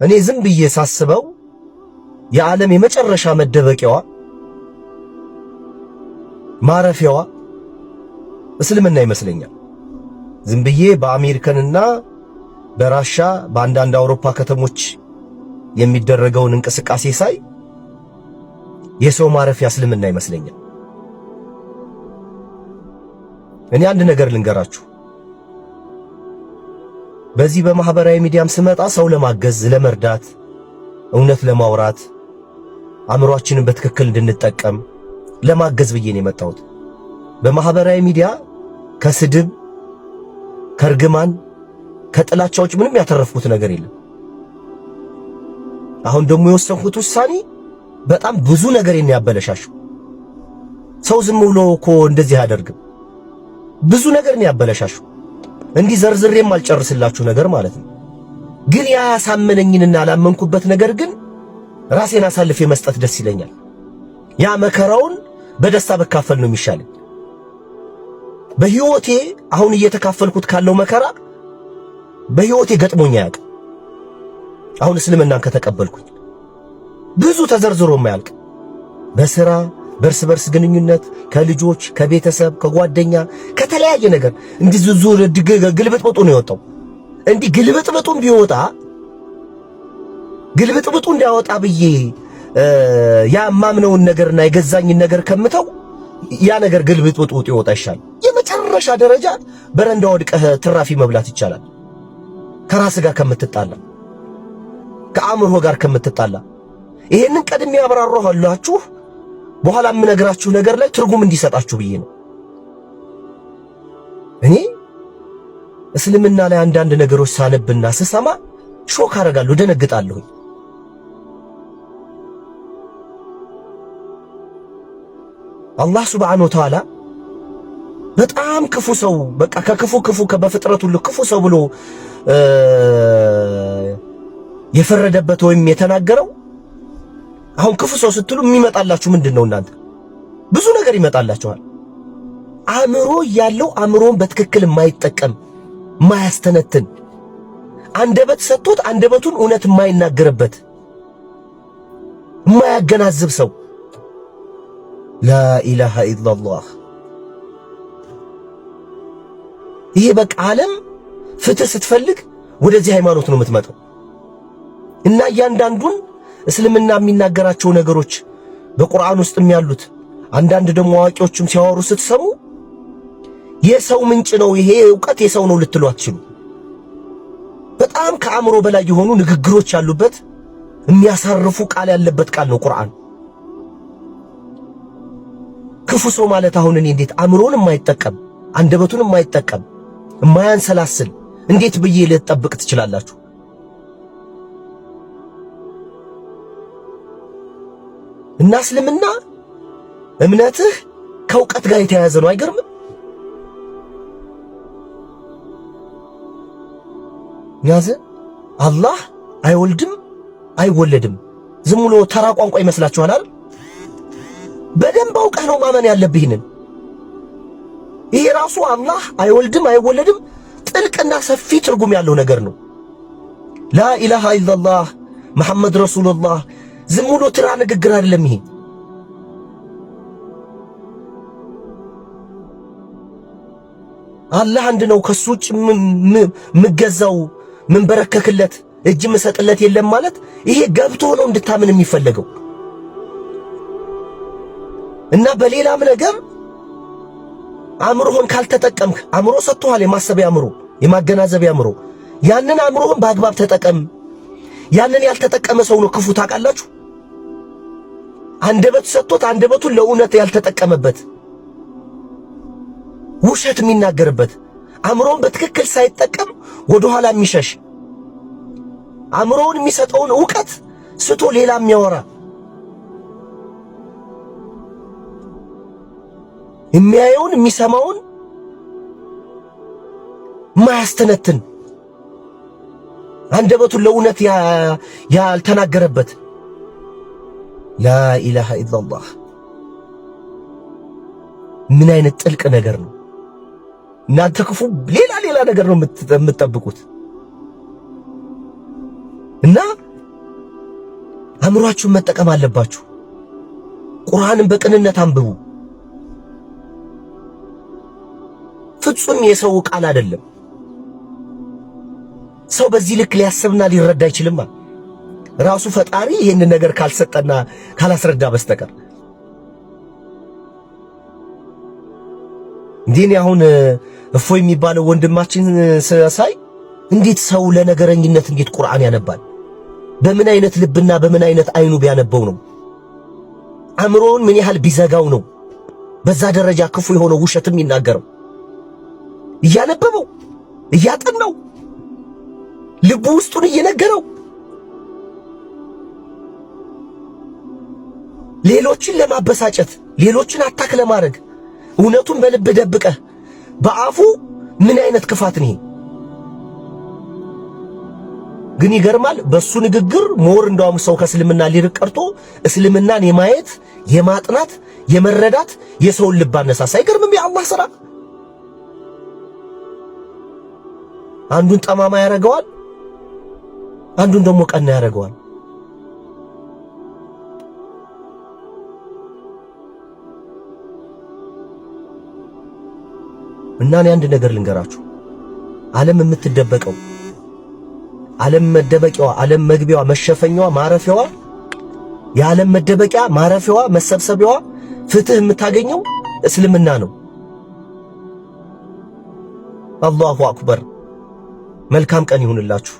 እኔ ዝም ብዬ ሳስበው የዓለም የመጨረሻ መደበቂያዋ ማረፊያዋ እስልምና ይመስለኛል። ዝም ብዬ በአሜሪካንና በራሻ በአንዳንድ አውሮፓ ከተሞች የሚደረገውን እንቅስቃሴ ሳይ የሰው ማረፊያ እስልምና ይመስለኛል። እኔ አንድ ነገር ልንገራችሁ። በዚህ በማህበራዊ ሚዲያም ስመጣ ሰው ለማገዝ፣ ለመርዳት፣ እውነት ለማውራት፣ አእምሮአችንን በትክክል እንድንጠቀም ለማገዝ ብዬ ነው የመጣሁት። በማህበራዊ ሚዲያ ከስድብ፣ ከርግማን፣ ከጥላቻዎች ምንም ያተረፍኩት ነገር የለም። አሁን ደግሞ የወሰንኩት ውሳኔ በጣም ብዙ ነገር ያበለሻሽው። ሰው ዝም ብሎ እኮ እንደዚህ አያደርግም። ብዙ ነገር ያበለሻሽው። እንዲህ ዘርዝሬም አልጨርስላችሁ ነገር ማለት ነው። ግን ያ ያሳመነኝንና ያላመንኩበት ነገር ግን ራሴን አሳልፌ መስጠት ደስ ይለኛል። ያ መከራውን በደስታ በካፈል ነው የሚሻለኝ። በህይወቴ አሁን እየተካፈልኩት ካለው መከራ በህይወቴ ገጥሞኝ አያውቅም። አሁን እስልምናን ከተቀበልኩኝ ብዙ ተዘርዝሮ የማያልቅ በስራ በርስ በርስ ግንኙነት ከልጆች ከቤተሰብ ከጓደኛ ከተለያየ ነገር እንዲህ ዙር ግልብጥብጡ ነው የወጣው። እንዲህ ግልብጥብጡን ቢወጣ ግልብጥብጡ እንዲያወጣ ብዬ ያ ማምነውን ነገርና የገዛኝን ነገር ከምተው ያ ነገር ግልብጥብጡ ይወጣ ይሻል። የመጨረሻ ደረጃ በረንዳ ወድቀህ ትራፊ መብላት ይቻላል ከራስ ጋር ከምትጣላ ከአእምሮ ጋር ከምትጣላ። ይሄንን ቀድሜ ያብራራሁላችሁ በኋላ የምነግራችሁ ነገር ላይ ትርጉም እንዲሰጣችሁ ብዬ ነው። እኔ እስልምና ላይ አንዳንድ ነገሮች ሳነብና ስሰማ ሾክ አደርጋለሁ፣ ደነግጣለሁ። አላህ ሱብሓነሁ ወተዓላ በጣም ክፉ ሰው በቃ ከክፉ በፍጥረቱ ሁሉ ክፉ ሰው ብሎ የፈረደበት ወይም የተናገረው አሁን ክፉ ሰው ስትሉ የሚመጣላችሁ ምንድነው? እናንተ ብዙ ነገር ይመጣላችኋል። አእምሮ ያለው አእምሮን በትክክል የማይጠቀም የማያስተነትን፣ አንደበት ሰጥቶት አንደበቱን እውነት የማይናገርበት የማያገናዝብ ሰው ላኢላሃ ኢላላህ። ይሄ በቃ ዓለም ፍትህ ስትፈልግ ወደዚህ ሃይማኖት ነው የምትመጣው እና እያንዳንዱን እስልምና የሚናገራቸው ነገሮች በቁርአን ውስጥም ያሉት አንዳንድ ደግሞ አዋቂዎችም ሲያወሩ ስትሰሙ የሰው ምንጭ ነው ይሄ ዕውቀት የሰው ነው ልትሉ አትችሉ። በጣም ከአእምሮ በላይ የሆኑ ንግግሮች ያሉበት የሚያሳርፉ ቃል ያለበት ቃል ነው ቁርአን። ክፉ ሰው ማለት አሁን እኔ እንዴት አእምሮን የማይጠቀም አንደበቱን የማይጠቀም የማያንሰላስል እንዴት ብዬ ልጠብቅ ትችላላችሁ? እና እስልምና እምነትህ ከእውቀት ጋር የተያያዘ ነው። አይገርምም? ያዘ አላህ አይወልድም አይወለድም ዝም ብሎ ተራ ቋንቋ ይመስላችኋል አይደል? በደንብ አውቀህ ነው ማመን ያለብህንን። ይሄ ራሱ አላህ አይወልድም አይወለድም ጥልቅና ሰፊ ትርጉም ያለው ነገር ነው። ላኢላሃ ኢላላህ መሐመድ ረሱሉላህ ዝም ብሎ ተራ ንግግር አይደለም። ይሄ አላህ አንድ ነው፣ ከሱ ውጭ ምገዛው ምንበረከክለት እጅ ምሰጥለት የለም ማለት ይሄ ገብቶ ነው እንድታምን የሚፈለገው። እና በሌላም ነገር አእምሮህን ካልተጠቀምክ አእምሮ ሰጥቶሃል፣ የማሰቢያ አእምሮ፣ የማገናዘቢያ አእምሮ፣ ያንን አእምሮህን በአግባብ ተጠቀም። ያንን ያልተጠቀመ ሰው ነው ክፉ። ታውቃላችሁ? አንደበት ሰጥቶት አንደበቱን ለእውነት ያልተጠቀመበት ውሸት የሚናገርበት አእምሮን በትክክል ሳይጠቀም ወደ ኋላ የሚሸሽ አእምሮውን የሚሰጠውን ዕውቀት ስቶ ሌላ የሚያወራ የሚያየውን የሚሰማውን ማያስተነትን አንደበቱን ለእውነት ያልተናገረበት ላኢላሃ ኢላላህ ምን አይነት ጥልቅ ነገር ነው! እናንተ ክፉ ሌላ ነገር ነው የምትጠብቁት። እና አእምሯችሁን መጠቀም አለባችሁ። ቁርአንን በቅንነት አንብቡ። ፍጹም የሰው ቃል አይደለም። ሰው በዚህ ልክ ሊያስብና ሊረዳ አይችልም። ራሱ ፈጣሪ ይህን ነገር ካልሰጠና ካላስረዳ በስተቀር እንዴ አሁን እፎይ የሚባለው ወንድማችን ሳይ እንዴት ሰው ለነገረኝነት እንዴት ቁርአን ያነባል? በምን አይነት ልብና በምን አይነት አይኑ ቢያነበው ነው? አእምሮውን ምን ያህል ቢዘጋው ነው በዛ ደረጃ ክፉ የሆነው ውሸትም ይናገረው? እያነበበው እያጠናው ልቡ ውስጡን እየነገረው ሌሎችን ለማበሳጨት ሌሎችን አታክ ለማድረግ እውነቱን በልብ ደብቀህ በአፉ ምን አይነት ክፋት ነው? ግን ይገርማል። በሱ ንግግር ሞር እንደውም ሰው ከእስልምና ሊርቅ ቀርቶ እስልምናን የማየት የማጥናት የመረዳት የሰውን ልብ አነሳሳ። አይገርምም? የአላህ ሥራ አንዱን ጠማማ ያደርገዋል፣ አንዱን ደግሞ ቀና ያደርገዋል። እና እኔ አንድ ነገር ልንገራችሁ። ዓለም የምትደበቀው ዓለም መደበቂያዋ ዓለም መግቢያዋ መሸፈኛዋ ማረፊያዋ የዓለም መደበቂያ ማረፊያዋ መሰብሰቢያዋ ፍትህ የምታገኘው እስልምና ነው። አላሁ አክበር። መልካም ቀን ይሁንላችሁ።